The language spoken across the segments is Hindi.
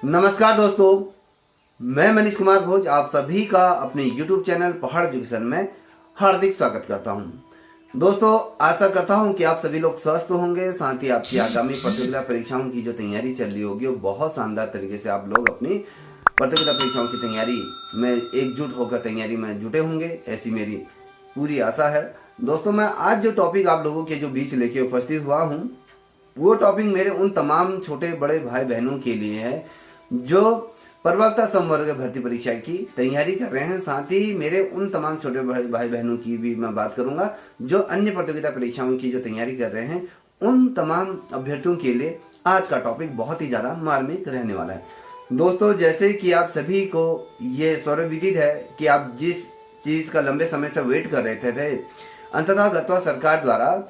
नमस्कार दोस्तों, मैं मनीष कुमार भोज आप सभी का अपने YouTube चैनल पहाड़ एजुकेशन में हार्दिक स्वागत करता हूं। दोस्तों, आशा करता हूं कि आप सभी लोग स्वस्थ होंगे, साथ ही आपकी आगामी प्रतियोगिता परीक्षाओं की जो तैयारी चल रही होगी वो बहुत शानदार तरीके से आप लोग अपनी प्रतियोगिता परीक्षाओं की तैयारी में एकजुट होकर तैयारी में जुटे होंगे, ऐसी मेरी पूरी आशा है। दोस्तों, मैं आज जो टॉपिक आप लोगों के जो बीच लेके उपस्थित हुआ हूँ वो टॉपिक मेरे उन तमाम छोटे बड़े भाई बहनों के लिए है जो प्रवक्ता संवर्ग भर्ती परीक्षा की तैयारी कर रहे हैं। साथ ही मेरे उन तमाम छोटे भाई बहनों की भी मैं बात करूंगा जो अन्य प्रतियोगिता परीक्षाओं की जो तैयारी कर रहे हैं। उन तमाम अभ्यर्थियों के लिए आज का टॉपिक बहुत ही ज़्यादा मार्मिक रहने वाला है। दोस्तों, जैसे कि आप सभी को ये सर्वविदित है कि आप जिस चीज़ का लंबे समय से वेट कर रहे थे अंततः गत्वा सरकार द्वारा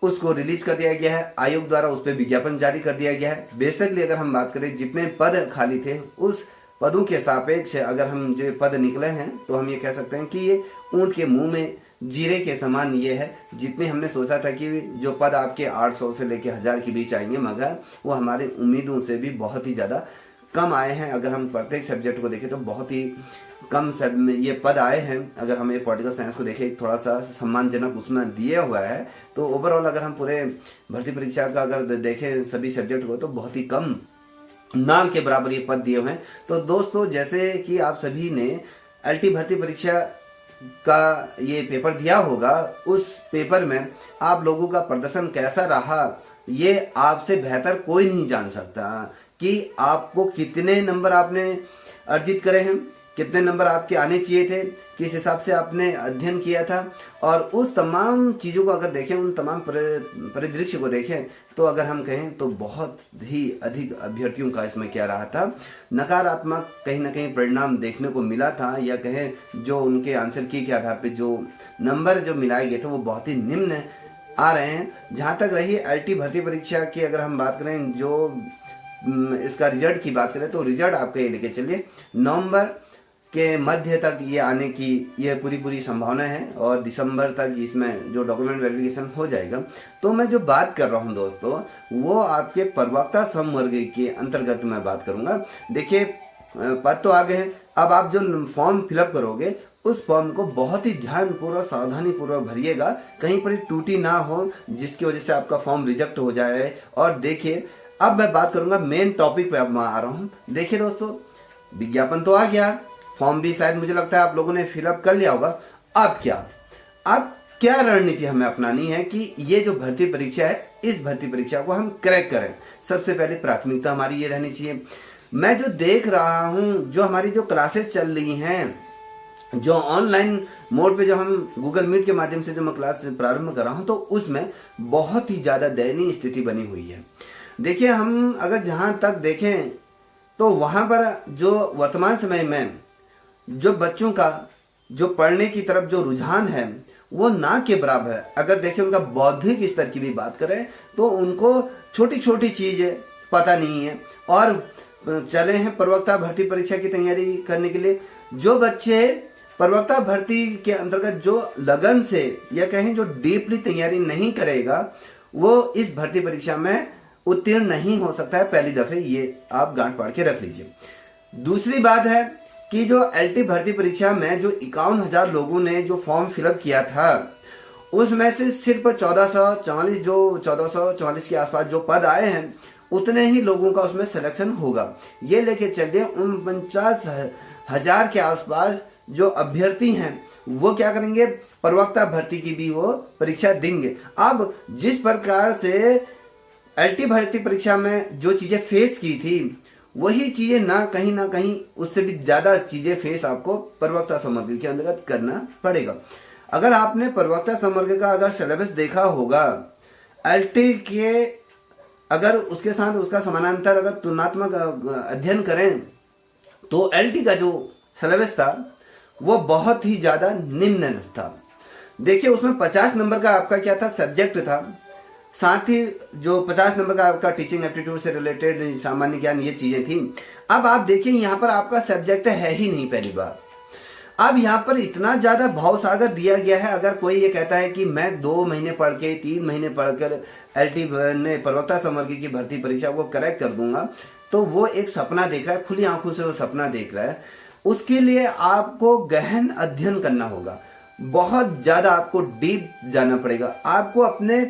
उसको रिलीज कर दिया गया है। आयोग द्वारा उस पर विज्ञापन जारी कर दिया गया है। बेसिकली अगर हम बात करें जितने पद खाली थे उस पदों के सापेक्ष अगर हम जो पद निकले हैं तो हम ये कह सकते हैं कि ये ऊंट के मुंह में जीरे के समान ये है। जितने हमने सोचा था कि जो पद आपके 800 से लेकर 1000 के बीच आएंगे, मगर वो हमारी उम्मीदों से भी बहुत ही ज़्यादा कम आए हैं। अगर हम प्रत्येक सब्जेक्ट को देखें तो बहुत ही कम सब में ये पद आए हैं। अगर हमें पॉलिटिकल साइंस को देखें, थोड़ा सा सम्मानजनक उसमें दिया हुआ है, तो ओवरऑल अगर हम पूरे भर्ती परीक्षा का अगर देखें सभी सब्जेक्ट को तो बहुत ही कम नाम के बराबर ये पद दिए हुए हैं। तो दोस्तों, जैसे कि आप सभी ने एलटी भर्ती परीक्षा का ये पेपर दिया होगा, उस पेपर में आप लोगों का प्रदर्शन कैसा रहा ये आपसे बेहतर कोई नहीं जान सकता कि आपको कितने नंबर आपने अर्जित करे हैं, कितने नंबर आपके आने चाहिए थे, किस हिसाब से आपने अध्ययन किया था। और उस तमाम चीज़ों को अगर देखें, उन तमाम परिदृश्य को देखें, तो अगर हम कहें तो बहुत ही अधिक अभ्यर्थियों का इसमें क्या रहा था, नकारात्मक कहीं ना कहीं परिणाम देखने को मिला था। या कहें जो उनके आंसर की के आधार पर जो नंबर जो मिलाए गए थे वो बहुत ही निम्न आ रहे हैं। जहाँ तक रही एलटी भर्ती परीक्षा की अगर हम बात करें, जो इसका रिजल्ट की बात करें तो रिजल्ट आपका ये लेके चलिए नवंबर के मध्य तक ये आने की ये पूरी संभावना है और दिसंबर तक इसमें जो डॉक्यूमेंट वेरिफिकेशन हो जाएगा। तो मैं जो बात कर रहा हूँ दोस्तों, वो आपके प्रवक्ता संवर्ग के अंतर्गत मैं बात करूंगा। देखिए, पद तो आ गए हैं। अब आप जो फॉर्म फिलअप करोगे उस फॉर्म को बहुत ही ध्यानपूर्वक सावधानी पूर्वक भरिएगा, कहीं पर त्रुटि ना हो जिसकी वजह से आपका फॉर्म रिजेक्ट हो जाए। और देखिए, अब मैं बात करूंगा मेन टॉपिक पे। अब मैं आ रहा हूँ। देखिए दोस्तों, विज्ञापन तो आ गया, फॉर्म भी शायद मुझे लगता है आप लोगों ने फिलअप कर लिया होगा। अब क्या रणनीति हमें अपनानी है कि ये जो भर्ती परीक्षा है इस भर्ती परीक्षा को हम क्रैक करें। सबसे पहले प्राथमिकता हमारी ये रहनी चाहिए। मैं जो देख रहा हूँ, जो हमारी जो क्लासेस चल रही हैं, जो ऑनलाइन मोड पे जो हम गूगल मीट के माध्यम से जो मैं क्लास प्रारंभ कर रहा हूँ, तो उसमें बहुत ही ज्यादा दयनीय स्थिति बनी हुई है। देखिए, हम अगर जहां तक देखें तो वहां पर जो वर्तमान समय में जो बच्चों का जो पढ़ने की तरफ जो रुझान है वो ना के बराबर है। अगर देखें उनका बौद्धिक स्तर की भी बात करें तो उनको छोटी छोटी चीजें पता नहीं है और चले हैं प्रवक्ता भर्ती परीक्षा की तैयारी करने के लिए। जो बच्चे प्रवक्ता भर्ती के अंतर्गत जो लगन से या कहें जो डीपली तैयारी नहीं करेगा वो इस भर्ती परीक्षा में उत्तीर्ण नहीं हो सकता है। पहली दफे ये आप गांठ पाड़ के रख लीजिए। दूसरी बात है कि जो एलटी भर्ती परीक्षा में जो 51,000 लोगों ने जो फॉर्म फिलअप किया था उसमें से सिर्फ 1444 के आसपास जो पद आए हैं उतने ही लोगों का उसमें सिलेक्शन होगा। ये लेके चलिए 49,000 के आसपास जो अभ्यर्थी हैं वो क्या करेंगे, प्रवक्ता भर्ती की भी वो परीक्षा देंगे। अब जिस प्रकार से एलटी भर्ती परीक्षा में जो चीजें फेस की थी वही चीजें ना कहीं उससे भी ज्यादा चीजें फेस आपको प्रवक्ता संवर्ग के अंतर्गत करना पड़ेगा। अगर आपने प्रवक्ता संवर्ग का अगर सिलेबस देखा होगा एलटी के, अगर उसके साथ उसका समानांतर अगर तुलनात्मक अध्ययन करें तो एलटी का जो सिलेबस था वो बहुत ही ज्यादा निम्न था। देखिए, उसमें 50 नंबर का आपका क्या था, सब्जेक्ट था, साथ ही जो 50 नंबर का आपका टीचिंग एप्टीट्यूड से रिलेटेड सामान्य ज्ञान ये चीजें थी। अब आप देखिए यहाँ पर आपका सब्जेक्ट है ही नहीं पहली बार। अब यहाँ पर इतना ज्यादा भावसागर दिया गया है। अगर कोई ये कहता है कि मैं 2 महीने पढ़ के 3 महीने पढ़कर एलटी ने प्रवक्ता संवर्ग की भर्ती परीक्षा को करेक्ट कर दूंगा, तो वो एक सपना देख रहा है, खुली आंखों से वो सपना देख रहा है। उसके लिए आपको गहन अध्ययन करना होगा, बहुत ज्यादा आपको डीप जाना पड़ेगा, आपको अपने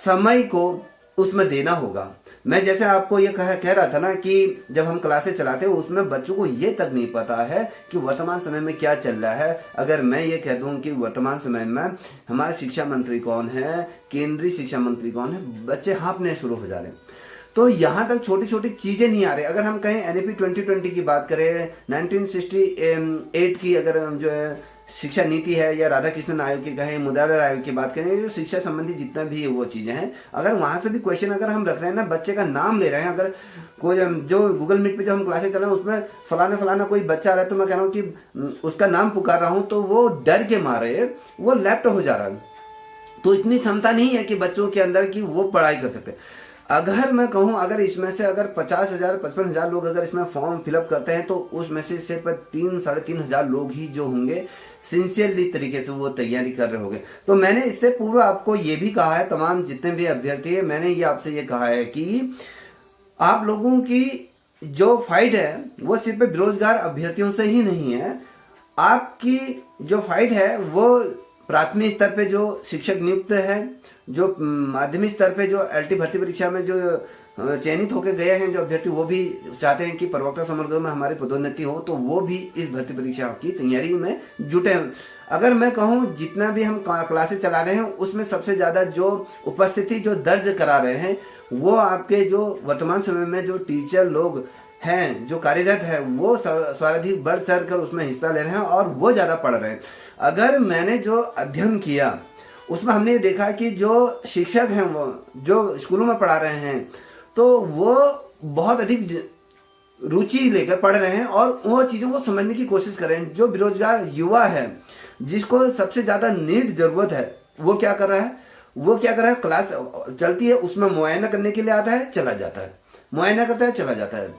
समय को उसमें देना होगा। मैं जैसे आपको ये कह रहा था ना कि जब हम क्लासेस चलाते हैं उसमें बच्चों को ये तक नहीं पता है कि वर्तमान समय में क्या चल रहा है। अगर मैं ये कह दूं कि वर्तमान समय में हमारे शिक्षा मंत्री कौन है, केंद्रीय शिक्षा मंत्री कौन है, बच्चे हाँफने शुरू हो जा रहे हैं। तो यहाँ तक छोटी छोटी चीजें नहीं आ रही। अगर हम कहें एनईपी 2020 की बात करें, 1968 की अगर जो है शिक्षा नीति है, या राधा कृष्णन आयोग की कहें, मुदालिर आयोग की बात करें, जो शिक्षा संबंधी जितना भी वो चीजें हैं, अगर वहां से भी क्वेश्चन अगर हम रख रहे हैं ना, बच्चे का नाम ले रहे हैं, अगर कोई जो गूगल मीट पे जो हम क्लासेस चल रहे हैं उसमें फलाना कोई बच्चा आ रहा है, तो मैं कह रहा हूँ कि उसका नाम पुकार रहा हूँ, तो वो डर के मारे वो लेफ्ट हो जा रहा है। तो इतनी क्षमता नहीं है कि बच्चों के अंदर की वो पढ़ाई कर सकते। अगर मैं कहूं, अगर इसमें से अगर 50,000 55,000 लोग अगर इसमें फॉर्म फिलअप करते हैं, तो उसमें से सिर्फ 3-3,500 लोग ही जो होंगे सिंसियरली तरीके से वो तैयारी कर रहे होंगे। तो मैंने इससे पूर्व आपको ये भी कहा है, तमाम जितने भी अभ्यर्थी है, मैंने ये आपसे ये कहा है कि आप लोगों की जो फाइट है वो सिर्फ बेरोजगार अभ्यर्थियों से ही नहीं है। आपकी जो फाइट है वो प्राथमिक स्तर पे जो शिक्षक नियुक्त है, जो माध्यमिक स्तर पे जो एलटी भर्ती परीक्षा में जो चयनित होकर गए हैं जो अभ्यर्थी, वो भी चाहते हैं कि प्रवक्ता समग्र में हमारी पदोन्नति हो, तो वो भी इस भर्ती परीक्षा की तैयारी में जुटे हैं। अगर मैं कहूं जितना भी हम क्लासेस चला रहे हैं उसमें सबसे ज्यादा जो उपस्थिति जो दर्ज करा रहे हैं वो आपके जो वर्तमान समय में जो टीचर लोग हैं जो कार्यरत है वो सर्वाधिक बढ़ चढ़ कर उसमें हिस्सा ले रहे हैं और वो ज्यादा पढ़ रहे हैं। अगर मैंने जो अध्ययन किया उसमें हमने ये देखा कि जो शिक्षक हैं वो जो स्कूलों में पढ़ा रहे हैं तो वो बहुत अधिक रुचि लेकर पढ़ रहे हैं और वो चीजों को समझने की कोशिश कर रहे हैं। जो बेरोजगार युवा है जिसको सबसे ज्यादा नीड जरूरत है वो क्या कर रहा है, क्लास चलती है उसमें मुआयना करने के लिए आता है, चला जाता है, मुआयना करता है, चला जाता है।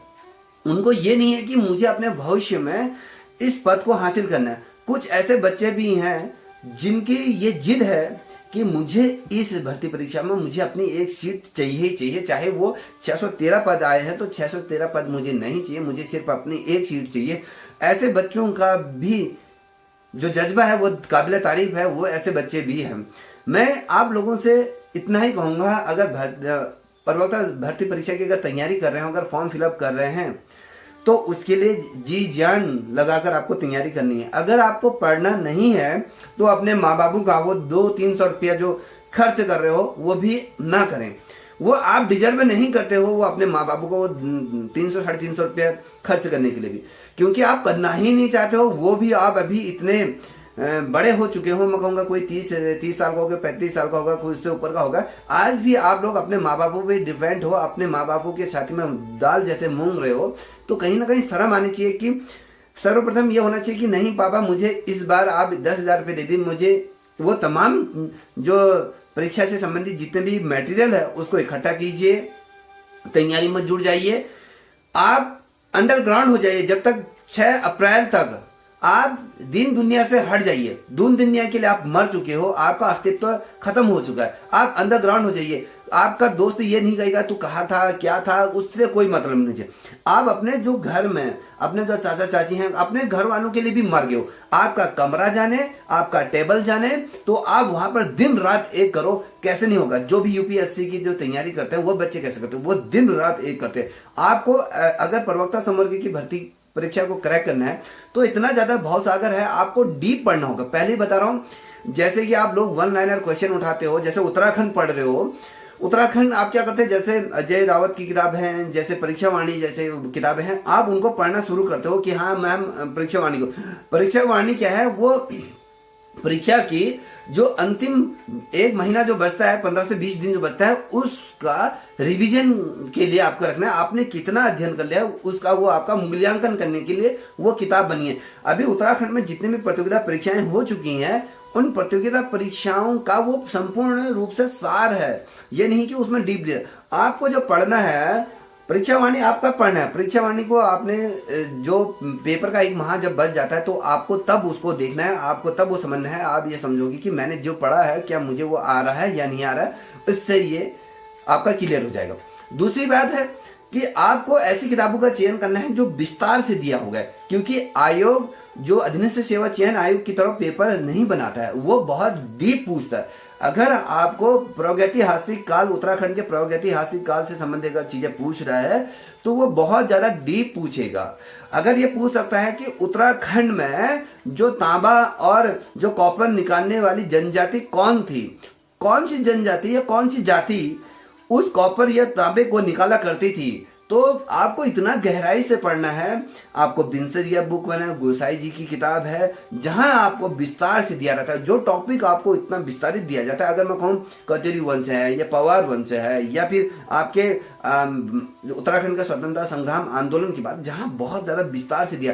उनको ये नहीं है कि मुझे अपने भविष्य में इस पद को हासिल करना है। कुछ ऐसे बच्चे भी हैं जिनकी ये जिद है कि मुझे इस भर्ती परीक्षा में मुझे अपनी एक सीट चाहिए ही चाहिए, चाहे वो 613 पद आए हैं तो 613 पद मुझे नहीं चाहिए, मुझे सिर्फ अपनी एक सीट चाहिए। ऐसे बच्चों का भी जो जज्बा है वो काबिल तारीफ है, वो ऐसे बच्चे भी हैं। मैं आप लोगों से इतना ही कहूंगा, अगर प्रवक्ता भर्ती परीक्षा की अगर तैयारी कर रहे हैं, अगर फॉर्म फिलअप कर रहे हैं तो उसके लिए जी जान लगाकर आपको तैयारी करनी है। अगर आपको पढ़ना नहीं है तो अपने माँ बापू का वो 200-300 रुपया जो खर्च कर रहे हो वो भी ना करें। वो आप डिजर्व नहीं करते हो वो अपने माँ बापू को 300-350 रुपया खर्च करने के लिए भी, क्योंकि आप करना ही नहीं चाहते हो। वो भी आप अभी इतने बड़े हो चुके हो, मैं कहूँगा कोई 30 साल का होगा, 35 साल का होगा, कोई उससे ऊपर का होगा। आज भी आप लोग अपने माँ बापों पे डिपेंड हो, अपने माँ बापों के छाती में दाल जैसे मूंग रहे हो, तो कहीं ना कहीं शर्म आनी चाहिए कि सर्वप्रथम ये होना चाहिए कि नहीं पापा मुझे इस बार आप 10,000 रुपये दे दी, मुझे वो तमाम जो परीक्षा से संबंधित जितने भी मटेरियल है उसको इकट्ठा कीजिए, तैयारी में जुड़ जाइए, आप अंडरग्राउंड हो जाइए। जब तक 6 अप्रैल तक आप दिन दुनिया से हट जाइए, दून दुनिया के लिए आप मर चुके हो, आपका अस्तित्व खत्म हो चुका है, आप अंडरग्राउंड हो जाइए। आपका दोस्त ये नहीं कहेगा तू कहाँ था क्या था, उससे कोई मतलब नहीं है। आप अपने जो घर में अपने जो चाचा चाची हैं अपने घर वालों के लिए भी मर गए हो। आपका कमरा जाने, आपका टेबल जाने, तो आप वहां पर दिन रात एक करो। कैसे नहीं होगा? जो भी यूपीएससी की जो तैयारी करते हैं वो बच्चे कैसे करते हैं, वो दिन रात एक करते हैं। आपको अगर प्रवक्ता समग्र की भर्ती परीक्षा को क्रैक करना है तो इतना ज्यादा भवसागर है, आपको डीप पढ़ना होगा। पहले ही बता रहा हूं, जैसे कि आप लोग वन लाइनर क्वेश्चन उठाते हो, जैसे उत्तराखंड पढ़ रहे हो, उत्तराखंड आप क्या करते हैं, जैसे अजय रावत की किताब है, जैसे परीक्षा वाणी जैसे किताबें हैं, आप उनको पढ़ना शुरू करते हो कि हाँ मैम परीक्षा वाणी को, परीक्षा वाणी क्या है, वो परीक्षा की जो अंतिम 1 महीना जो बचता है, 15 से 20 दिन जो बचता है, उसका रिवीजन के लिए आपको रखना है। आपने कितना अध्ययन कर लिया उसका वो आपका मूल्यांकन करने के लिए वो किताब बनी है। अभी उत्तराखंड में जितने भी प्रतियोगिता परीक्षाएं हो चुकी हैं उन प्रतियोगिता परीक्षाओं का वो संपूर्ण रूप से सार है, ये नहीं कि उसमें डीप लिया। आपको जो पढ़ना है परीक्षा वाणी आपका पढ़ना है। परीक्षा वाणी को आपने जो पेपर का 1 माह जब बच जाता है तो आपको तब उसको देखना है, आपको तब वो समझना है। आप ये समझोगे कि मैंने जो पढ़ा है क्या मुझे वो आ रहा है या नहीं आ रहा है, इससे ये आपका क्लियर हो जाएगा। दूसरी बात है कि आपको ऐसी किताबों का चयन करना है जो विस्तार से दिया होगा, क्योंकि आयोग जो अधीनस्थ सेवा चयन आयोग की तरफ पेपर नहीं बनाता है, वो बहुत डीप पूछता है। अगर आपको प्रागैतिहासिक काल, उत्तराखंड के प्रागैतिहासिक काल से संबंधित चीजें पूछ रहा है तो वो बहुत ज्यादा डीप पूछेगा। अगर ये पूछ सकता है कि उत्तराखंड में जो तांबा और जो कॉपर निकालने वाली जनजाति कौन थी, कौन सी जनजाति या कौन सी जाति उस कॉपर या तांबे को निकाला करती थी, तो आपको इतना गहराई से पढ़ना है। आपको बिनसरिया बुक बना, गोसाई जी की किताब है, जहां आपको विस्तार से दिया रहता है, जो टॉपिक आपको इतना विस्तारित दिया जाता है। अगर मैं कहूँ कतेरी वंश है या पवार वंश है या फिर आपके उत्तराखंड का स्वतंत्रता संग्राम आंदोलन की बात, जहां बहुत ज्यादा विस्तार से दिया,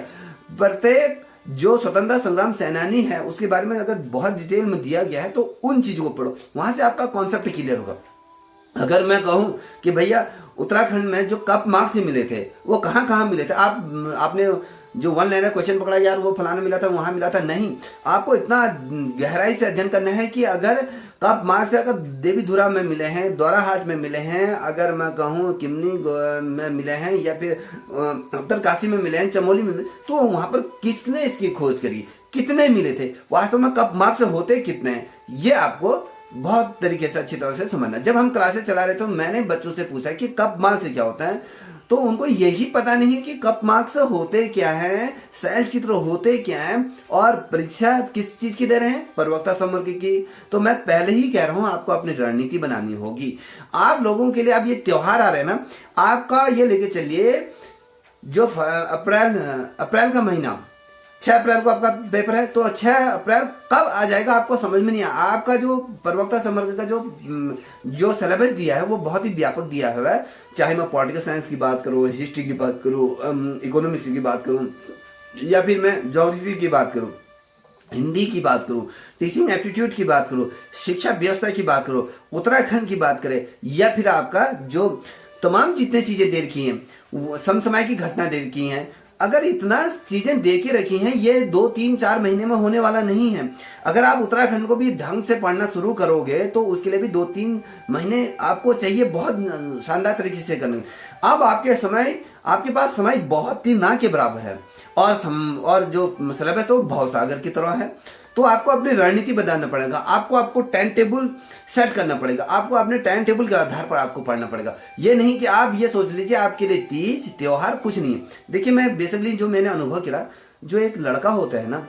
प्रत्येक जो स्वतंत्रता संग्राम सेनानी है उसके बारे में अगर बहुत डिटेल में दिया गया है तो उन चीजों को पढ़ो, वहां से आपका कॉन्सेप्ट क्लियर होगा। अगर मैं कहूं कि भैया उत्तराखंड में जो कप मार्क्स मिले थे वो कहाँ कहाँ मिले थे, आपने जो वन लाइनर क्वेश्चन पकड़ा यार वो फलाना मिला था वहां मिला था, नहीं, आपको इतना गहराई से अध्ययन करना है कि अगर कप मार्क्स अगर देवीधुरा में मिले हैं, दौराहाट में मिले हैं, अगर मैं कहूँ किमनी में मिले हैं या फिर उत्तरकाशी में मिले हैं, चमोली में मिले, तो वहां पर किसने इसकी खोज करी, कितने मिले थे, वास्तव में कप मार्क्स होते कितने हैं, ये आपको बहुत तरीके से अच्छी तरह से समझना। जब हम क्लासेस चला रहे तो मैंने बच्चों से पूछा कि कप मार्क्स क्या होता है, तो उनको यही पता नहीं कि कप मार्क्स होते क्या है, शैल चित्र होते क्या है, और परीक्षा किस चीज की दे रहे हैं, प्रवक्ता संवर्ग की। तो मैं पहले ही कह रहा हूं आपको अपनी रणनीति बनानी होगी। आप लोगों के लिए अब ये त्योहार आ रहे हैं ना, आपका ये लेके चलिए जो अप्रैल का महीना 6 अप्रैल को आपका पेपर है, तो 6 अप्रैल कब आ जाएगा आपको समझ में नहीं आया। आपका जो प्रवक्ता संवर्ग का जो सिलेबस दिया है वो बहुत ही व्यापक दिया हुआ है, चाहे मैं पॉलिटिकल साइंस की बात करूँ, हिस्ट्री की बात करूँ, इकोनॉमिक्स की बात करूँ, या फिर मैं ज्योग्राफी की बात करूँ, हिंदी की बात करूँ, टीचिंग एप्टीट्यूड की बात करूँ, शिक्षा व्यवस्था की बात करूँ, उत्तराखंड की बात करें, या फिर आपका जो तमाम जितने चीजें दे रखी हैं, समसमय की घटना दे रखी हैं, अगर इतना चीजें दे के रखी हैं, ये 2, 3, 4 महीने में होने वाला नहीं है। अगर आप उत्तराखंड को भी ढंग से पढ़ना शुरू करोगे तो उसके लिए भी 2-3 महीने आपको चाहिए बहुत शानदार तरीके से करने। अब आपके पास समय बहुत ही ना के बराबर है, और जो सिलेबस है वो भवसागर की तरह है। तो आपको अपनी रणनीति बनाना पड़ेगा, आपको टाइम टेबल सेट करना पड़ेगा, आपको अपने टाइम टेबल के आधार पर आपको पढ़ना पड़ेगा। ये नहीं कि आप ये सोच लीजिए आपके लिए तीज त्योहार कुछ नहीं है। देखिए, मैं बेसिकली जो मैंने अनुभव किया, जो एक लड़का होता है ना,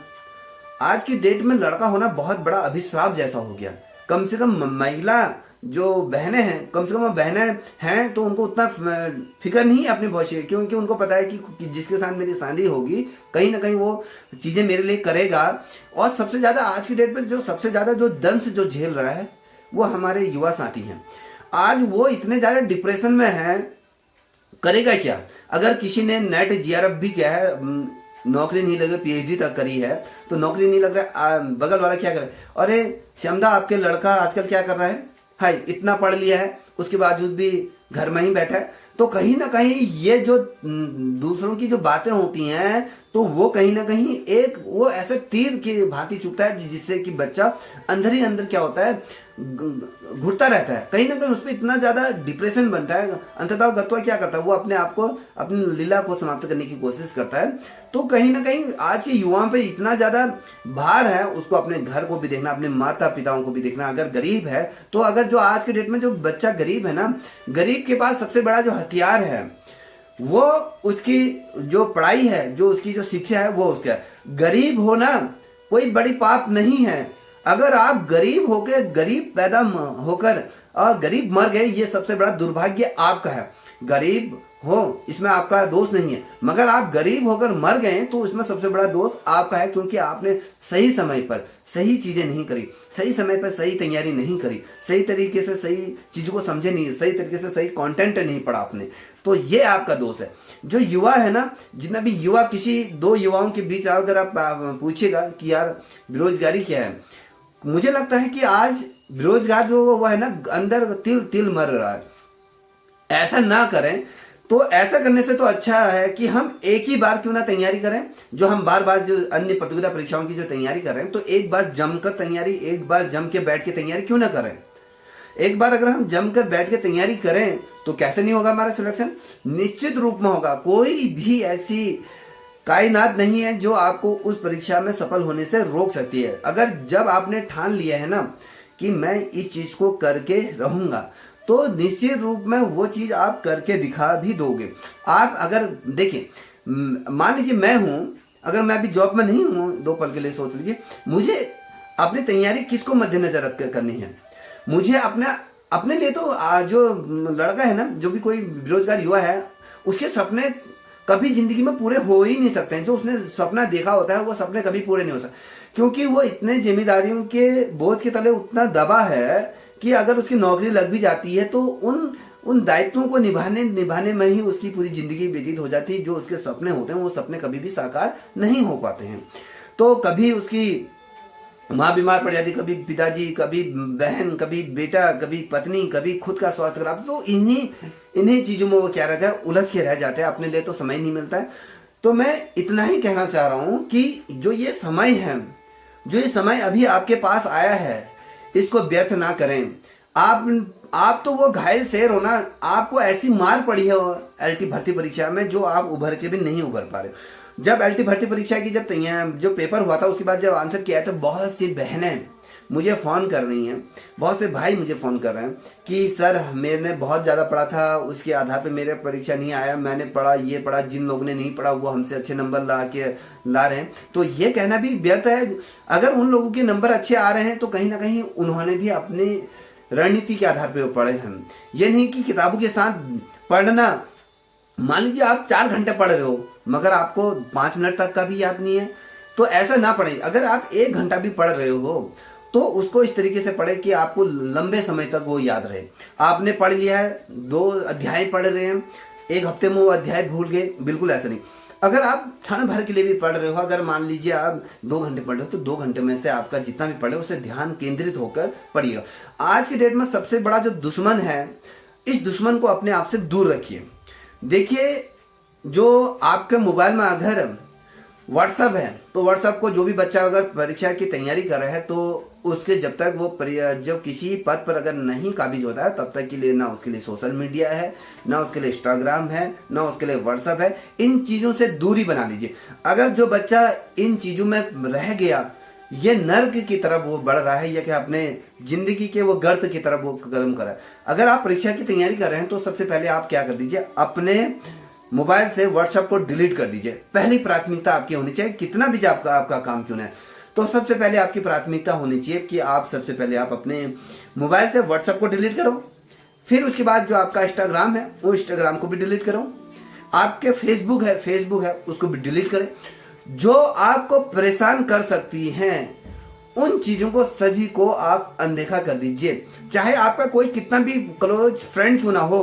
आज की डेट में लड़का होना बहुत बड़ा अभिश्राप जैसा हो गया। कम से कम महिला जो बहनें हैं, कम से कम बहनें हैं तो उनको उतना फिक्र नहीं है अपने भविष्य, क्योंकि उनको पता है कि जिसके साथ मेरी शादी होगी कहीं ना कहीं वो चीजें मेरे लिए करेगा। और सबसे ज्यादा आज की डेट में जो सबसे ज्यादा जो दंश जो झेल रहा है वो हमारे युवा साथी हैं। आज वो इतने ज्यादा डिप्रेशन में है, करेगा क्या। अगर किसी ने नेट जीआरएफ भी किया है, नौकरी नहीं लग रही, पीएचडी तक करी है तो नौकरी नहीं लग रहा, बगल वाला क्या करे, अरे श्यामदा आपके लड़का आजकल क्या कर रहा है, हाय इतना पढ़ लिया है उसके बावजूद भी घर में ही बैठा है। तो कहीं ना कहीं ये जो दूसरों की जो बातें होती हैं तो वो कहीं ना कहीं वो ऐसे तीर की भांति चुभता है, जिससे कि बच्चा अंदर ही अंदर क्या होता है, घुटता रहता है, कहीं ना कहीं उसमें इतना ज्यादा डिप्रेशन बनता है। अंततः गत्वा क्या करता है, वो अपने आप को, अपनी लीला को समाप्त करने की कोशिश करता है। तो कहीं ना कहीं आज के युवाओं पे इतना ज्यादा भार है, उसको अपने घर को भी देखना, अपने माता पिताओं को भी देखना। अगर गरीब है तो, अगर जो आज के डेट में जो बच्चा गरीब है ना, गरीब के पास सबसे बड़ा जो हथियार है वो उसकी जो पढ़ाई है, जो उसकी जो शिक्षा है वो उसका है। गरीब होना कोई बड़ी पाप नहीं है। अगर आप गरीब होकर, गरीब पैदा होकर और गरीब मर गए, ये सबसे बड़ा दुर्भाग्य आपका है। गरीब हो इसमें आपका दोष नहीं है, मगर आप गरीब होकर मर गए तो इसमें सबसे बड़ा दोष आपका है, क्योंकि आपने सही समय पर सही चीजें नहीं करी, सही समय पर सही तैयारी नहीं करी, सही तरीके से सही चीजों को समझे नहीं, सही तरीके से सही कंटेंट नहीं पढ़ा आपने। तो ये आपका दोष है। जो युवा है ना, जितना भी युवा, किसी 2 युवाओं के बीच अगर आप पूछिएगा कि यार बेरोजगारी क्या है, मुझे लगता है कि आज बेरोजगार जो वो है ना, अंदर तिल तिल मर रहा है। ऐसा ना करें, तो ऐसा करने से तो अच्छा है कि हम एक ही बार क्यों ना तैयारी करें। जो हम बार बार जो अन्य प्रतियोगिता परीक्षाओं की जो तैयारी कर रहे हैं, तो एक बार जमकर तैयारी, एक बार जम के बैठ के तैयारी क्यों ना करें। एक बार अगर हम जमकर बैठ के तैयारी करें तो कैसे नहीं होगा हमारा सिलेक्शन, निश्चित रूप में होगा। कोई भी ऐसी कायनात नहीं है जो आपको उस परीक्षा में सफल होने से रोक सकती है। अगर जब आपने ठान लिया है ना कि मैं इस चीज को करके रहूंगा, तो निश्चित रूप में वो चीज आप करके दिखा भी दोगे। आप अगर देखिए, मान लीजिए मैं हूं, अगर मैं अभी जॉब में नहीं हूं, 2 पल के लिए सोच लीजिए, मुझे अपनी तैयारी किसको मद्देनजर रख कर करनी है? मुझे अपने लिए तो जो लड़का है ना, जो भी कोई बेरोजगार युवा है, उसके सपने कभी जिंदगी में पूरे हो ही नहीं सकते हैं। जो उसने सपना देखा होता है वो सपने कभी पूरे नहीं हो सकते, क्योंकि वो इतने जिम्मेदारियों के बोझ के तले उतना दबा है कि अगर उसकी नौकरी लग भी जाती है तो उन दायित्वों को निभाने में ही उसकी पूरी जिंदगी व्यतीत हो जाती है। जो उसके सपने होते हैं वो सपने कभी भी साकार नहीं हो पाते हैं। तो कभी उसकी माँ बीमार पड़ जाती, कभी पिताजी, कभी बहन, कभी बेटा, कभी पत्नी, कभी खुद का स्वास्थ्य खराब, तो इन्हीं चीजों में वो क्या रहता है, उलझ के रह जाते हैं, अपने लिए तो समय नहीं मिलता है। तो मैं इतना ही कहना चाह रहा हूं कि जो ये समय अभी आपके पास आया है, इसको व्यर्थ ना करें। आप तो वो घायल शेर हो ना, आपको ऐसी मार पड़ी है एलटी भर्ती परीक्षा में जो आप उभर के भी नहीं उभर पा रहे। जब एलटी भर्ती परीक्षा की जो पेपर हुआ था, उसके बाद जब आंसर किया है, तो बहुत सी बहनें मुझे फोन कर रही हैं, बहुत से भाई मुझे फोन कर रहे हैं कि सर मैंने बहुत ज्यादा पढ़ा था, उसके आधार पे मेरे परीक्षा नहीं आया, मैंने पढ़ा, ये पढ़ा, जिन लोगों ने नहीं पढ़ा वो हमसे अच्छे नंबर ला रहे हैं। तो ये कहना भी व्यर्थ है। अगर उन लोगों के नंबर अच्छे आ रहे हैं तो कहीं ना कहीं उन्होंने भी अपनी रणनीति के आधार पर पढ़े हैं। ये नहीं कि किताबों के साथ पढ़ना, मान लीजिए आप 4 घंटे पढ़ रहे हो मगर आपको 5 मिनट तक का भी याद नहीं है, तो ऐसा ना पढ़े। अगर आप 1 घंटा भी पढ़ रहे हो तो उसको इस तरीके से पढ़े कि आपको लंबे समय तक वो याद रहे। आपने पढ़ लिया है, 2 अध्याय पढ़ रहे हैं, 1 हफ्ते में वो अध्याय भूल गए, बिल्कुल ऐसा नहीं। अगर आप क्षण भर के लिए भी पढ़ रहे हो, अगर मान लीजिए आप 2 घंटे पढ़ रहे हो, तो 2 घंटे में से आपका जितना भी पढ़े उसे ध्यान केंद्रित होकर पढ़िएगा। आज की डेट में सबसे बड़ा जो दुश्मन है, इस दुश्मन को अपने आप से दूर रखिए। देखिए, जो आपके मोबाइल में अगर व्हाट्सएप है, तो व्हाट्सएप को जो भी बच्चा अगर परीक्षा की तैयारी कर रहा है, तो उसके जब तक वो जब किसी पद पर अगर नहीं काबिज होता है, तब तक के लिए ना उसके लिए सोशल मीडिया है, ना उसके लिए इंस्टाग्राम है, ना उसके लिए व्हाट्सएप है। इन चीजों से दूरी बना लीजिए। अगर जो बच्चा इन चीजों में रह गया, ये नर्क की तरफ वो बढ़ रहा है, या कि अपने जिंदगी के वो गर्त की तरफ वो कदम कर रहा है। अगर आप परीक्षा की तैयारी कर रहे हैं तो सबसे पहले आप क्या कर दीजिए, अपने मोबाइल से व्हाट्सएप को डिलीट कर दीजिए। पहली प्राथमिकता आपकी होनी चाहिए, कितना भी आपका काम क्यों ना है, तो सबसे पहले आपकी प्राथमिकता होनी चाहिए कि आप सबसे पहले आप अपने मोबाइल से व्हाट्सएप को डिलीट करो। फिर उसके बाद जो आपका इंस्टाग्राम है, वो इंस्टाग्राम को भी डिलीट करो। आपके फेसबुक है उसको भी डिलीट करें। जो आपको परेशान कर सकती हैं उन चीजों को सभी को आप अनदेखा कर दीजिए। चाहे आपका कोई कितना भी क्लोज फ्रेंड क्यों ना हो,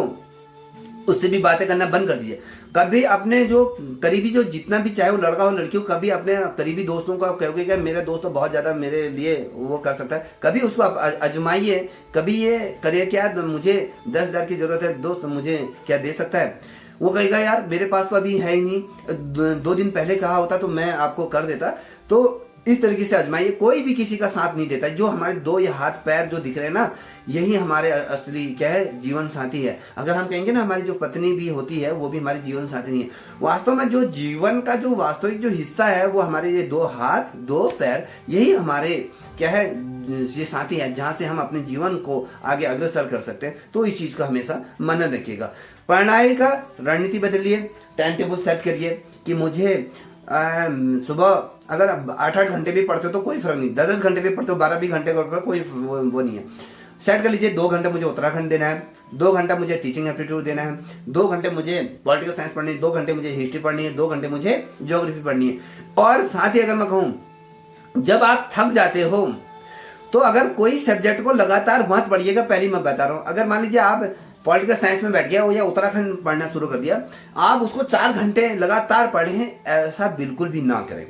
उससे भी बातें करना बंद कर दीजिए। कभी अपने जो करीबी, जो जितना भी, चाहे वो लड़का हो लड़की हो, कभी अपने करीबी दोस्तों को आप कहोगे कि मेरा दोस्त तो बहुत ज्यादा मेरे लिए वो कर सकता है, कभी उसको आप आजमाइए। कभी ये करिए कि यार मुझे 10,000 की जरूरत है, दोस्त मुझे क्या दे सकता है? वो कहेगा यार मेरे पास तो अभी है ही नहीं, 2 दिन पहले कहा होता तो मैं आपको कर देता। तो इस तरीके से आजमाइए। कोई भी किसी का साथ नहीं देता। जो हमारे 2 ये हाथ पैर जो दिख रहे हैं ना, यही हमारे असली क्या है, जीवन साथी है। अगर हम कहेंगे ना हमारी जो पत्नी भी होती है वो भी हमारी जीवन साथी नहीं है। वास्तव में जो जीवन का जो वास्तविक जो हिस्सा है वो हमारे ये 2 हाथ 2 पैर, यही हमारे क्या है, ये साथी है, जहां से हम अपने जीवन को आगे अग्रसर कर सकते हैं। तो इस चीज का हमेशा मन रखिएगा। पढ़ाई का रणनीति बदलिए, टाइम टेबल सेट करिए कि मुझे सुबह अगर 8-8 घंटे भी पढ़ते हो तो कोई फर्क नहीं, 10-10 घंटे भी पढ़ते हो, 12 भी घंटे पढ़ते हो, कोई वो नहीं है। सेट कर लीजिए 2 घंटे मुझे उत्तराखंड देना है, 2 घंटा मुझे टीचिंग एप्टीट्यूड देना है, 2 घंटे मुझे पॉलिटिकल साइंस पढ़नी है, 2 घंटे मुझे हिस्ट्री पढ़नी है, 2 घंटे मुझे ज्योग्राफी पढ़नी है। और साथ ही अगर मैं कहूँ, जब आप थक जाते हो तो अगर कोई सब्जेक्ट को लगातार मत पढ़िएगा। पहली मैं बता रहा हूँ, अगर मान लीजिए आप पॉलिटिकल साइंस में बैठ गया हो या उत्तराखंड पढ़ना शुरू कर दिया, आप उसको 4 घंटे लगातार पढ़ें, ऐसा बिल्कुल भी ना करें।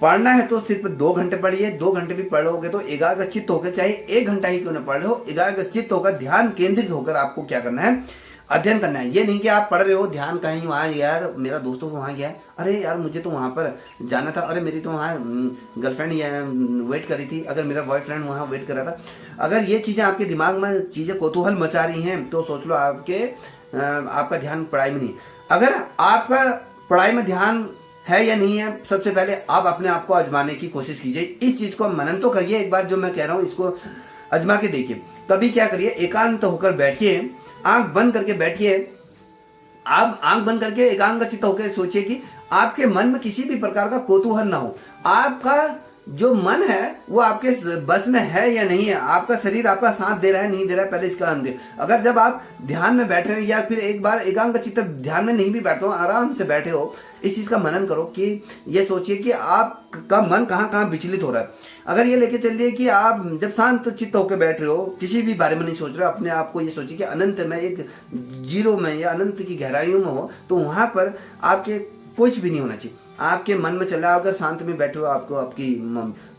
पढ़ना है तो सिर्फ 2 घंटे पढ़िए। 2 घंटे भी पढ़ोगे तो एकाग्रचित्त होकर, चाहे 1 घंटा ही क्यों ना पढ़ लो, एकाग्रचित्त होकर, ध्यान केंद्रित होकर आपको क्या करना है, अध्ययन करना है। ये नहीं कि आप पढ़ रहे हो, ध्यान कहीं वहाँ, यार मेरा दोस्तों को वहाँ गया है, अरे यार मुझे तो वहाँ पर जाना था, अरे मेरी तो वहाँ गर्लफ्रेंड वेट कर रही थी, अगर मेरा बॉयफ्रेंड वहाँ वेट कर रहा था। अगर ये चीज़ें आपके दिमाग में चीज़ें कौतूहल मचा रही हैं तो सोच लो आपका ध्यान पढ़ाई में नहीं। अगर आपका पढ़ाई में ध्यान है या नहीं है, सबसे पहले आप अपने आप को आजमाने की कोशिश कीजिए। इस चीज़ को मनन तो करिए एक बार, जो मैं कह रहा हूँ इसको आजमा के देखिए। तभी क्या करिए, एकांत होकर बैठिए, आंख बंद करके बैठिए। आप आंख बंद करके एकाग्रचित्त होकर सोचिए कि आपके मन में किसी भी प्रकार का कौतूहल ना हो। आपका जो मन है वो आपके बस में है या नहीं है, आपका शरीर आपका साथ दे रहा है नहीं दे रहा है, पहले इसका ध्यान दें। अगर जब आप ध्यान में बैठे हो या फिर एक बार एकाग्रचित्त ध्यान में नहीं भी बैठे हो, आराम से बैठे हो, इस चीज का मनन करो कि ये सोचिए कि आपका मन कहाँ कहाँ विचलित हो रहा है। अगर ये लेके चलिए कि आप जब शांत चित्त होकर बैठ रहे हो, किसी भी बारे में नहीं सोच रहे हो, अपने आप को ये सोचिए कि अनंत में, एक जीरो में या अनंत की गहराइयों में हो, तो वहां पर आपके कुछ भी नहीं होना चाहिए। आपके मन में चल रहा है, अगर शांत में बैठे हो, आपको आपकी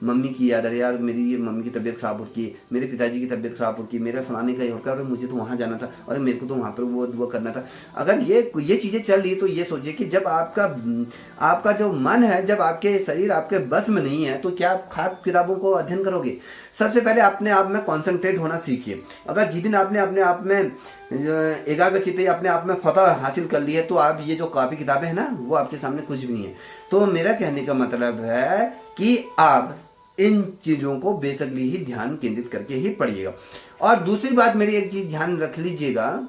मम्मी की याद आ रही है, यार मेरी ये मम्मी की तबीयत खराब हो रही है, मेरे पिताजी की तबीयत खराब हो रही है, मेरे फलाने का ये होता है, और मुझे तो वहाँ जाना था, और मेरे को तो वहाँ पर वो करना था। अगर ये चीज़ें चल रही है तो ये सोचिए कि जब आपका जो मन है, जब आपके शरीर आपके बस में नहीं है, तो क्या आप खाब किताबों को अध्ययन करोगे? सबसे पहले अपने आप में कॉन्सेंट्रेट होना सीखिए। अगर जिस दिन आपने अपने आप में एकाग्रचित्त अपने आप में फतह हासिल कर ली है, तो आप ये जो कॉपी किताबें हैं ना, वो आपके सामने कुछ भी नहीं है। तो मेरा कहने का मतलब है कि आप इन चीजों को बेसब्री ही ध्यान केंद्रित करके ही पढ़िएगा। और दूसरी बात, मेरी एक चीज ध्यान रख लीजिएगा,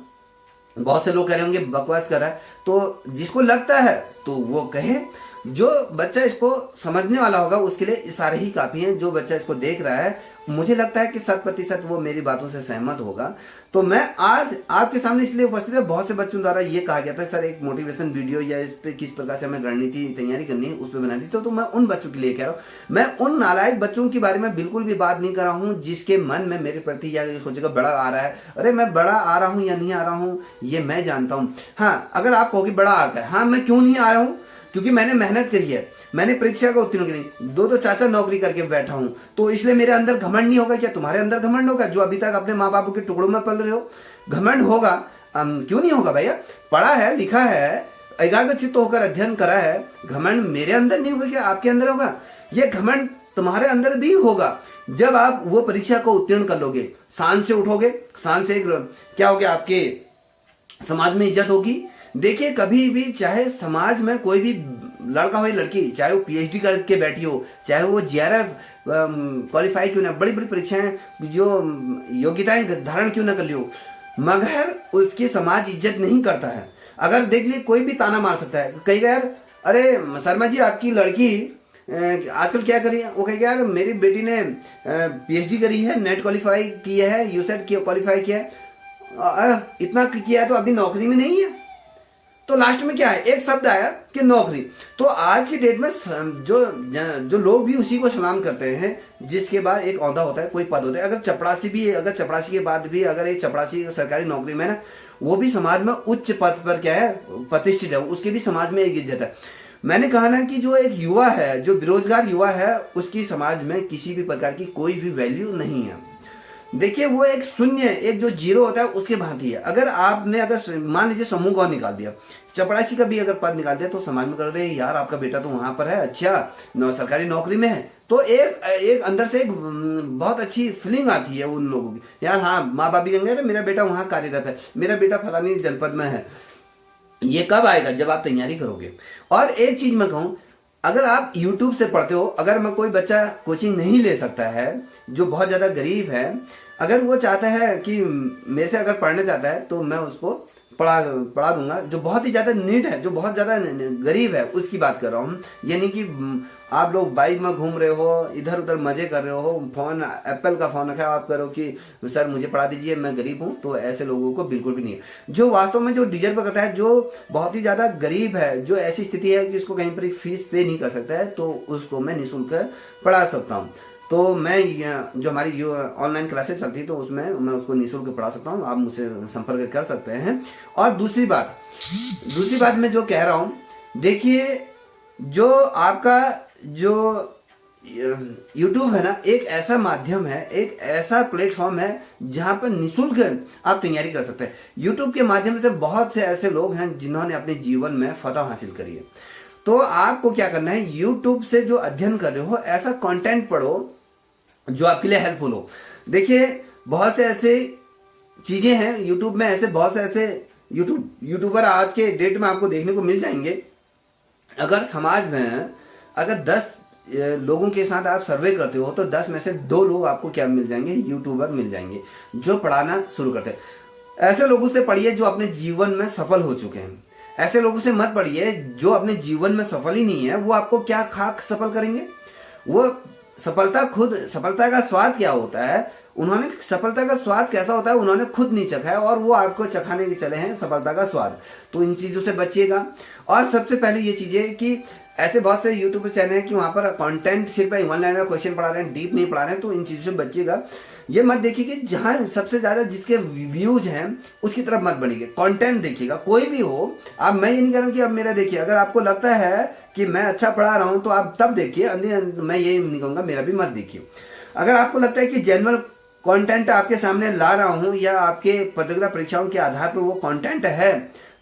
बहुत से लोग कह रहे होंगे बकवास कर रहा है, तो जिसको लगता है तो वो कहे। जो बच्चा इसको समझने वाला होगा उसके लिए इशारे ही काफी हैं। जो बच्चा इसको देख रहा है, मुझे लगता है कि 100% वो मेरी बातों से सहमत होगा। तो मैं आज आपके सामने इसलिए उपस्थित है, बहुत से बच्चों द्वारा ये कहा गया था सर एक मोटिवेशन वीडियो या इस पे किस प्रकार से हमें रणनीति तैयारी करनी है उस पर बना दी, तो मैं उन बच्चों के लिए कह रहा हूँ। मैं उन नालायक बच्चों के बारे में बिल्कुल भी बात नहीं कर रहा हूँ जिसके मन में मेरे प्रति या सोचेगा बड़ा आ रहा है। अरे मैं बड़ा आ रहा हूँ या नहीं आ रहा हूँ ये मैं जानता हूँ। हाँ, अगर आप कहोगे बड़ा आता है, हाँ मैं क्यों नहीं आया हूँ, क्योंकि मैंने मेहनत करी है, मैंने परीक्षा को उत्तीर्ण करी, दो चाचा नौकरी करके बैठा हूं, तो इसलिए मेरे अंदर घमंड नहीं होगा। क्या तुम्हारे अंदर घमंड होगा जो अभी तक अपने माँ बाप के टुकड़ों में पल रहे हो? घमंड होगा, क्यों नहीं होगा भैया? पढ़ा है, लिखा है, एकाग्रचित्त होकर अध्ययन करा है, घमंड मेरे अंदर नहीं होगा क्या आपके अंदर होगा? ये घमंड तुम्हारे अंदर भी होगा जब आप वो परीक्षा को उत्तीर्ण कर लोगे, शान से उठोगे, शान से क्या हो गया, आपके समाज में इज्जत होगी। देखिए कभी भी चाहे समाज में कोई भी लड़का हो या लड़की, चाहे वो पीएचडी करके बैठी हो, चाहे वो जीआरएफ क्वालिफाई क्यों ना, बड़ी बड़ी परीक्षाएं जो योग्यताएं धारण क्यों ना कर ली हो, मगर उसकी समाज इज्जत नहीं करता है। अगर देख लिए कोई भी ताना मार सकता है, कहेगा यार अरे शर्मा जी आपकी लड़की आजकल क्या करी है, वो कहेगा यार मेरी बेटी ने पीएचडी करी है, नेट क्वालिफाई किया है, यूसेट क्वालिफाई किया है, इतना किया है तो अभी नौकरी में नहीं है। तो लास्ट में क्या है, एक शब्द आया कि नौकरी। तो आज की डेट में जो लोग भी उसी को सलाम करते हैं जिसके बाद एक औहदा होता है, कोई पद होता है। अगर चपरासी के बाद भी अगर एक चपरासी सरकारी नौकरी में ना, वो भी समाज में उच्च पद पर क्या है, प्रतिष्ठित है, उसके भी समाज में एक इज्जत है। मैंने कहा ना कि जो एक युवा है, जो बेरोजगार युवा है, उसकी समाज में किसी भी प्रकार की कोई भी वैल्यू नहीं है। देखिए वो एक शून्य, एक जो जीरो होता है उसके भांति है। अगर आपने अगर मान लीजिए समूह का निकाल दिया, चपरासी का भी अगर पद निकाल दिया, तो समाज में कर रहे हैं यार आपका बेटा तो वहां पर है, अच्छा सरकारी नौकरी में है, तो एक अंदर से एक बहुत अच्छी फीलिंग आती है उन लोगों की, यार हाँ माँ बाप भी कहेंगे मेरा बेटा वहां कार्यरत है, मेरा बेटा फलानी जनपद में है। ये कब आएगा, जब आप तैयारी करोगे। और एक चीज मैं कहूँ, अगर आप YouTube से पढ़ते हो, अगर मैं कोई बच्चा कोचिंग नहीं ले सकता है जो बहुत ज्यादा गरीब है, अगर वो चाहता है कि मेरे से अगर पढ़ना चाहता है, तो मैं उसको पढ़ा दूंगा। जो बहुत ही ज्यादा नीड है, जो बहुत ज्यादा गरीब है, उसकी बात कर रहा हूँ। यानी कि आप लोग बाइक में घूम रहे हो, इधर उधर मजे कर रहे हो, फोन एप्पल का फोन रखा, आप करो कि सर मुझे पढ़ा दीजिए मैं गरीब हूँ, तो ऐसे लोगों को बिल्कुल भी नहीं है। जो वास्तव में जो डीजल पर करता है, जो बहुत ही ज्यादा गरीब है, जो ऐसी स्थिति है कि उसको कहीं पर फीस पे नहीं कर सकता है, तो उसको मैं निःशुल्क पढ़ा सकता हूँ। तो मैं जो हमारी ऑनलाइन क्लासेस चलती है, तो उसमें मैं उसको निःशुल्क पढ़ा सकता हूँ, आप मुझसे संपर्क कर सकते हैं। और दूसरी बात मैं जो कह रहा हूँ, देखिए जो आपका जो यूट्यूब है ना, एक ऐसा माध्यम है, एक ऐसा प्लेटफॉर्म है जहां पर निःशुल्क आप तैयारी कर सकते हैं। यूट्यूब के माध्यम से बहुत से ऐसे लोग हैं जिन्होंने अपने जीवन में फतह हासिल करी है। तो आपको क्या करना है, यूट्यूब से जो अध्ययन कर रहे हो ऐसा कंटेंट पढ़ो जो आपके लिए हेल्पफुल हो। देखिए बहुत से ऐसे चीजें हैं यूट्यूब में, ऐसे बहुत से ऐसे यूट्यूबर आज के डेट में आपको देखने को मिल जाएंगे। अगर समाज में अगर 10 लोगों के साथ आप सर्वे करते हो तो 10 में से 2 लोग आपको क्या मिल जाएंगे, यूट्यूबर मिल जाएंगे जो पढ़ाना शुरू करते हैं। ऐसे लोगों से पढ़िए जो अपने जीवन में सफल हो चुके हैं। ऐसे लोगों से मत पढ़िए जो अपने जीवन में सफल ही नहीं है। वो आपको क्या खाक सफल करेंगे? वो सफलता का स्वाद क्या होता है, उन्होंने सफलता का स्वाद कैसा होता है उन्होंने खुद नहीं चखा है और वो आपको चखाने के चले हैं सफलता का स्वाद। तो इन चीजों से बचिएगा। और सबसे पहले ये चीजें कि ऐसे बहुत से यूट्यूब चैनल है कि वहां पर कंटेंट सिर्फ 1 लाइनर क्वेश्चन पढ़ा रहे हैं, डीप नहीं पढ़ा रहे हैं। तो इन चीजों से बचिएगा। ये मत देखिए कि जहां सबसे ज्यादा जिसके व्यूज हैं उसकी तरफ मत बढ़िए। कंटेंट देखिएगा कोई भी हो। अब मैं ये नहीं कह रहा हूं कि अब मेरा देखिए, अगर आपको लगता है कि मैं अच्छा पढ़ा रहा हूं तो आप तब देखिए, मैं ये नहीं कहूंगा मेरा भी मत देखिए। अगर आपको लगता है कि जनरल कंटेंट आपके सामने ला रहा हूं या आपके पर्टिकुलर परीक्षाओं के आधार पर वो कंटेंट है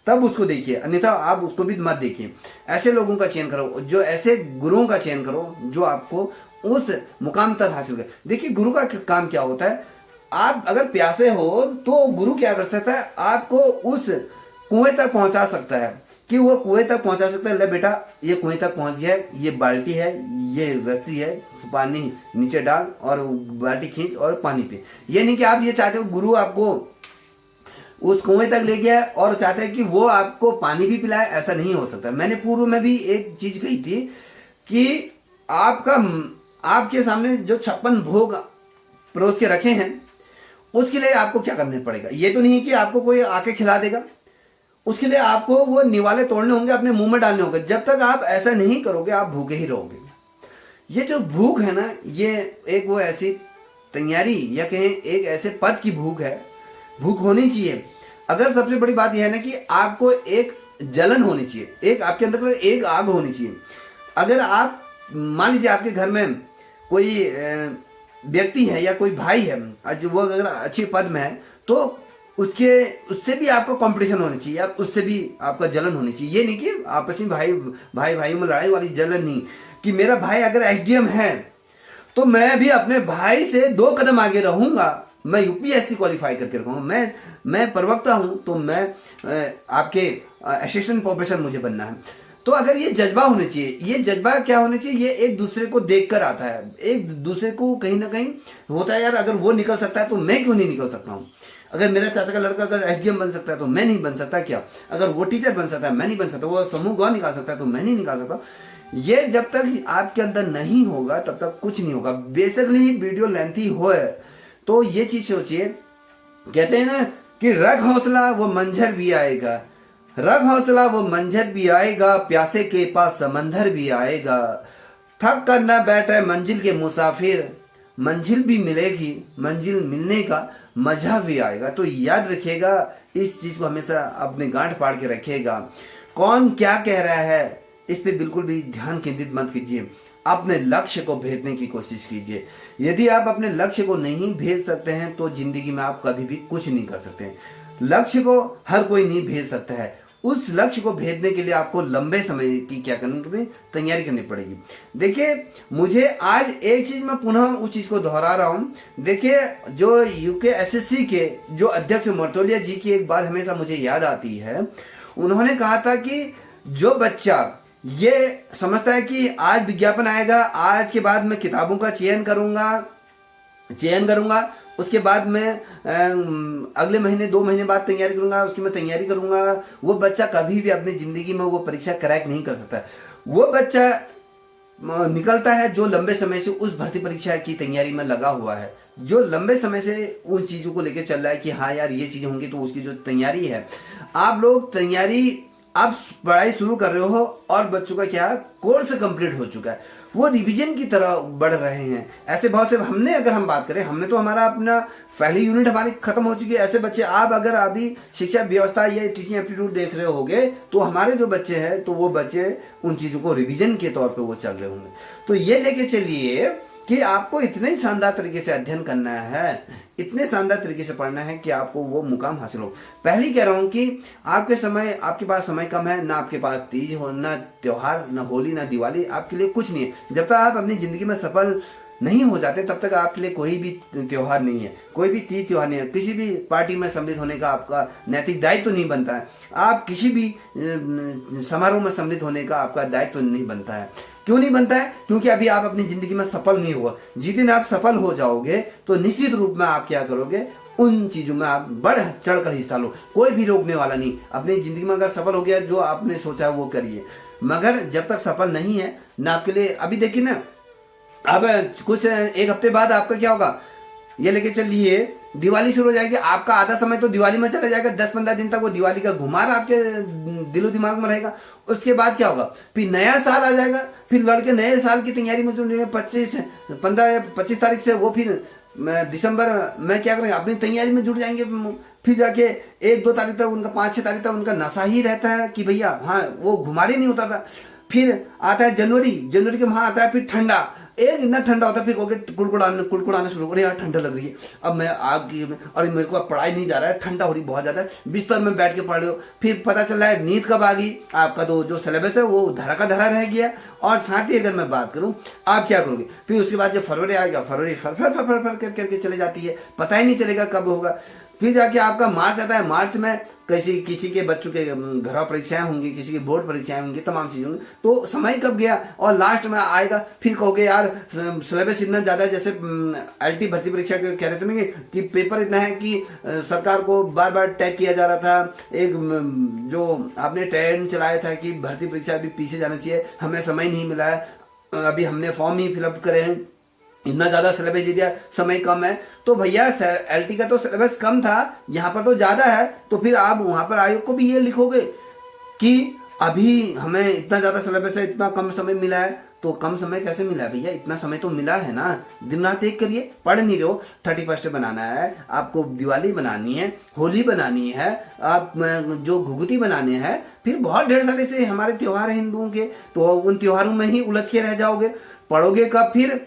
तब उसको देखिए, अन्यथा आप उसको भी मत देखिए। ऐसे लोगों का चयन करो, जो ऐसे गुरुओं का चयन करो जो आपको उस मुकाम तक हासिल करे। देखिए गुरु का काम क्या होता है, आप अगर प्यासे हो तो गुरु क्या कर सकता है, आपको उस कुएं तक पहुंचा सकता है कि वो कुएं तक पहुंचा सकता है। ले बेटा ये कुएं तक पहुंच गया है, ये बाल्टी है, ये रस्सी है, पानी नीचे डाल और बाल्टी खींच और पानी पे। ये नहीं कि आप ये चाहते हो गुरु आपको उस कुएं तक ले गया और चाहते हैं कि वो आपको पानी भी पिलाए, ऐसा नहीं हो सकता। मैंने पूर्व में भी एक चीज कही थी कि आपके सामने जो 56 भोग परोस के रखे हैं उसके लिए आपको क्या करना पड़ेगा। ये तो नहीं है कि आपको कोई आके खिला देगा, उसके लिए आपको वो निवाले तोड़ने होंगे, अपने मुंह में डालने होंगे। जब तक आप ऐसा नहीं करोगे आप भूखे ही रहोगे। ये जो भूख है ना, ये एक वो ऐसी तैयारी या कहें एक ऐसे पद की भूख है, भूख होनी चाहिए। अगर सबसे बड़ी बात यह है ना कि आपको एक जलन होनी चाहिए, एक आपके अंदर एक आग होनी चाहिए। अगर आप मान लीजिए आपके घर में कोई व्यक्ति है या कोई भाई है जो वो अगर अच्छे पद में है तो उससे भी आपको कंपटीशन होनी चाहिए, उससे भी आपका जलन होनी चाहिए। ये नहीं कि आपस में भाई में लड़ाई वाली जलन नहीं, कि मेरा भाई अगर एसडीएम है तो मैं भी अपने भाई से 2 कदम आगे रहूंगा, मैं यूपीएससी क्वालिफाई करके रखूंगा, मैं प्रवक्ता हूं तो मैं आपके असिस्टेंट प्रोफेसर मुझे बनना है। तो अगर ये जज्बा होना चाहिए, ये जज्बा क्या होना चाहिए, ये एक दूसरे को देखकर आता है, एक दूसरे को कहीं ना कहीं होता है यार अगर वो निकल सकता है तो मैं क्यों नहीं निकल सकता हूँ। अगर मेरा चाचा का लड़का अगर एसडीएम बन सकता है तो मैं नहीं बन सकता क्या? अगर वो टीचर बन सकता है मैं नहीं बन सकता, वो समूह गौ निकाल सकता है तो मैं नहीं निकाल सकता। ये जब तक आपके अंदर नहीं होगा तब तक कुछ नहीं होगा। बेसिकली वीडियो लेंथी हो तो ये चीज सोचिए, कहते हैं ना कि रख हौसला वो मंजर भी आएगा, रख हौसला वो मंजर भी आएगा, प्यासे के पास समंदर भी आएगा, थक कर न बैठे मंजिल के मुसाफिर, मंजिल भी मिलेगी, मंजिल मिलने का मजा भी आएगा। तो याद रखिएगा, इस चीज को हमेशा अपने गांठ फाड़ के रखिएगा। कौन क्या कह रहा है इस पे बिल्कुल भी ध्यान केंद्रित मत कीजिए, अपने लक्ष्य को भेदने की कोशिश कीजिए। यदि आप अपने लक्ष्य को नहीं भेद सकते हैं तो जिंदगी में आप कभी भी कुछ नहीं कर सकते। लक्ष्य को हर कोई नहीं भेद सकता है, उस लक्ष्य को भेदने के लिए आपको लंबे समय की क्या करनी, तैयारी करनी पड़ेगी। देखिए मुझे आज एक चीज मैं पुनः उस चीज को दोहरा रहा हूं। देखिए जो यूकेएसएससी के जो अध्यक्ष मर्तोलिया जी की एक बात हमेशा मुझे याद आती है। उन्होंने कहा था कि जो बच्चा ये समझता है कि आज विज्ञापन आएगा, आज के बाद मैं किताबों का चयन करूंगा, उसके बाद मैं अगले महीने 2 महीने बाद तैयारी करूंगा, उसकी मैं तैयारी करूंगा, वो बच्चा कभी भी अपनी जिंदगी में वो परीक्षा क्रैक नहीं कर सकता। वो बच्चा निकलता है जो लंबे समय से उस भर्ती परीक्षा की तैयारी में लगा हुआ है, जो लंबे समय से उन चीजों को लेकर चल रहा है कि हाँ यार ये चीजें होंगी तो उसकी जो तैयारी है। आप लोग तैयारी आप पढ़ाई शुरू कर रहे हो और बच्चों का क्या कोर्स कंप्लीट हो चुका है, वो रिवीजन की तरह बढ़ रहे हैं। ऐसे बहुत से हमने अगर हम बात करें, हमने तो हमारा अपना पहली यूनिट हमारी खत्म हो चुकी है। ऐसे बच्चे आप अगर अभी शिक्षा व्यवस्था या टीचिंग एप्टीट्यूड देख रहे होगे तो हमारे जो बच्चे हैं तो वो बच्चे उन चीजों को रिवीजन के तौर पे वो चल रहे होंगे। तो ये लेके चलिए कि आपको इतने शानदार तरीके से अध्ययन करना है, इतने शानदार तरीके से पढ़ना है कि आपको वो मुकाम हासिल हो। पहली कह रहा हूं कि आपके पास समय कम है, ना आपके पास तीज हो, ना त्योहार, ना होली, ना दिवाली, आपके लिए कुछ नहीं है। जब तक आप अपनी जिंदगी में सफल नहीं हो जाते तब तक आपके लिए कोई भी त्योहार नहीं है, कोई भी तीज त्योहार नहीं है, किसी भी पार्टी में सम्मिलित होने का आपका नैतिक दायित्व तो नहीं बनता है, आप किसी भी समारोह में सम्मिलित होने का आपका दायित्व तो नहीं बनता है। क्यों नहीं बनता है? क्योंकि अभी आप अपनी जिंदगी में सफल नहीं हुआ। जिस दिन आप सफल हो जाओगे तो निश्चित रूप में आप क्या करोगे, उन चीजों में आप बढ़ चढ़ कर हिस्सा लो, कोई भी रोकने वाला नहीं। अपनी जिंदगी में अगर सफल हो गया, जो आपने सोचा है वो करिए, मगर जब तक सफल नहीं है ना आपके लिए, अभी देखिए ना, अब कुछ एक हफ्ते बाद आपका क्या होगा, ये लेके चलिए दिवाली शुरू हो जाएगी, आपका आधा समय तो दिवाली में चला जाएगा, 10-15 दिन तक वो दिवाली का घुमार आपके दिलो दिमाग में रहेगा। उसके बाद क्या होगा, फिर नया साल आ जाएगा, फिर लड़के नए साल की तैयारी में जुड़ेंगे। 25 तारीख से वो फिर दिसंबर में क्या करेंगे, अपनी तैयारी में जुट जाएंगे। फिर जाके 1-2 तारीख तक उनका, 5-6 तारीख तक उनका नशा ही रहता है कि भैया हाँ वो घुमार ही नहीं होता था। फिर आता है जनवरी के माह आता है, फिर ठंडा, एक इतना ठंडा होता है, फिर कहोगे कुड़कुड़ाना शुरू हो, यार ठंडा लग रही है, अब मैं आग और मेरे को पढ़ाई नहीं जा रहा है, ठंडा हो रही बहुत ज्यादा, बिस्तर में बैठ के पढ़ रहे हो। फिर पता चल रहा है नींद कब आ गई, आपका तो जो सिलेबस है वो धरा का धरा रह गया। और साथ ही अगर मैं बात करूं, आप क्या करोगे, फिर उसके बाद जब फरवरी आएगा, फरवरी फर करके चले जाती है, पता ही नहीं चलेगा कब होगा। फिर जाके आपका मार्च आता है, मार्च में किसी के बच्चों के घर परीक्षाएं होंगी, किसी की बोर्ड परीक्षाएं होंगी, तमाम चीजें होंगी, तो समय कब गया। और लास्ट में आएगा, फिर कहोगे यार सिलेबस इतना ज्यादा है, जैसे एलटी भर्ती परीक्षा के कह रहे थे कि पेपर इतना है कि सरकार को बार बार टैग किया जा रहा था। एक जो आपने ट्रेंड चलाया था कि भर्ती परीक्षा अभी पीछे जाना चाहिए, हमें समय नहीं मिला है, अभी हमने फॉर्म ही फिलअप करे हैं, इतना ज्यादा सिलेबस दे दिया, समय कम है। तो भैया एलटी का तो सिलेबस कम था, यहाँ पर तो ज्यादा है, तो फिर आप वहां पर आयोग को भी ये लिखोगे कि अभी हमें इतना ज्यादा सिलेबस है, इतना कम समय मिला है। तो कम समय कैसे मिला है भैया, इतना समय तो मिला है ना, दिन रात एक करिए, पढ़ नहीं रहे हो। 31 बनाना है आपको, दिवाली बनानी है, होली बनानी है, आप जो घुघुती बनाने हैं, फिर बहुत ढेर सारे से हमारे त्योहार है हिंदुओं के, तो उन त्योहारों में ही उलझ के रह जाओगे, पढ़ोगे कब फिर।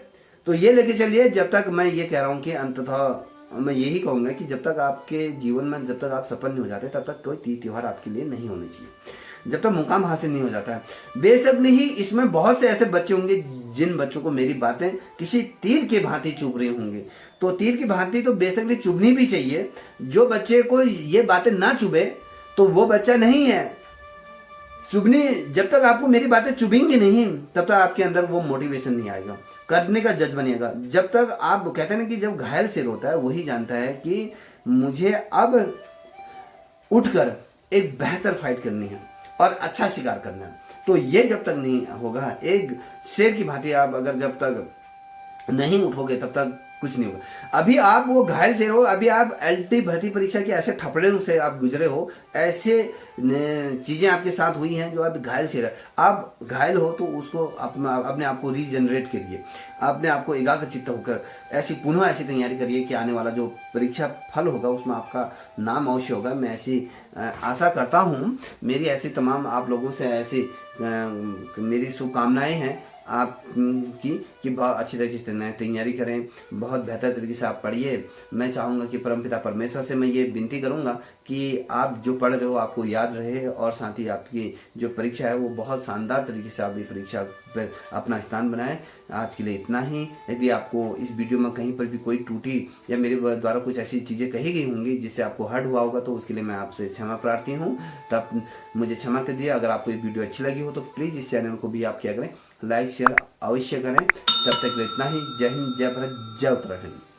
तो ये लेके चलिए, जब तक मैं ये कह रहा हूँ कि अंततः मैं यही कहूंगा कि जब तक आपके जीवन में, जब तक आप सफल नहीं हो जाते, तब तक कोई तीज त्योहार आपके लिए नहीं होने चाहिए, जब तक मुकाम हासिल नहीं हो जाता है। बेशक ही इसमें बहुत से ऐसे बच्चे होंगे जिन बच्चों को मेरी बातें किसी तीर के भांति चुभ रहे होंगे, तो तीर की भांति तो बेशक चुभनी भी चाहिए। जो बच्चे को ये बातें ना चुभे तो वो बच्चा नहीं है। चुभनी, जब तक आपको मेरी बातें चुभेंगी नहीं तब तक आपके अंदर वो मोटिवेशन नहीं आएगा, करने का जज बनेगा। जब तक आप कहते हैं ना कि जब घायल सिर होता है वही जानता है कि मुझे अब उठकर एक बेहतर फाइट करनी है और अच्छा शिकार करना है। तो ये जब तक नहीं होगा, एक शेर की भांति आप अगर जब तक नहीं उठोगे तब तक कुछ नहीं होगा। अभी आप वो घायल शेर हो, अभी आप एलटी भर्ती परीक्षा के ऐसे थपड़े से आप गुजरे हो, ऐसे चीजें आपके साथ हुई हैं जो आप घायल शेर है। आप घायल हो तो उसको अपने आप को रीजनरेट करिए, अपने आप को एकाग्रचित्त होकर पुनः ऐसी तैयारी करिए कि आने वाला जो परीक्षा फल होगा उसमें आपका नाम अवश्य होगा। मैं ऐसी आशा करता हूँ, मेरी ऐसी तमाम आप लोगों से ऐसी मेरी शुभकामनाएं हैं आप कि बहुत अच्छी तरीके से तैयारी करें, बहुत बेहतर तरीके से आप पढ़िए। मैं चाहूँगा कि परमपिता परमेश्वर से मैं ये विनती करूँगा कि आप जो पढ़ रहे हो आपको याद रहे, और साथ ही आपकी जो परीक्षा है वो बहुत शानदार तरीके से आप ये परीक्षा पर अपना स्थान बनाएं। आज के लिए इतना ही। यदि आपको इस वीडियो में कहीं पर भी कोई टूटी या मेरे द्वारा कुछ ऐसी चीज़ें कही गई होंगी जिससे आपको हर्ट हुआ होगा तो उसके लिए मैं आपसे क्षमा प्रार्थी हूँ, तब मुझे क्षमा कर दिया। अगर आपको ये वीडियो अच्छी लगी हो तो प्लीज़ इस चैनल को भी आप क्या करें, लाइक शेयर अवश्य करें। तब तक इतना ही। जय हिंद, जय भारत, जय उत्तराखंड।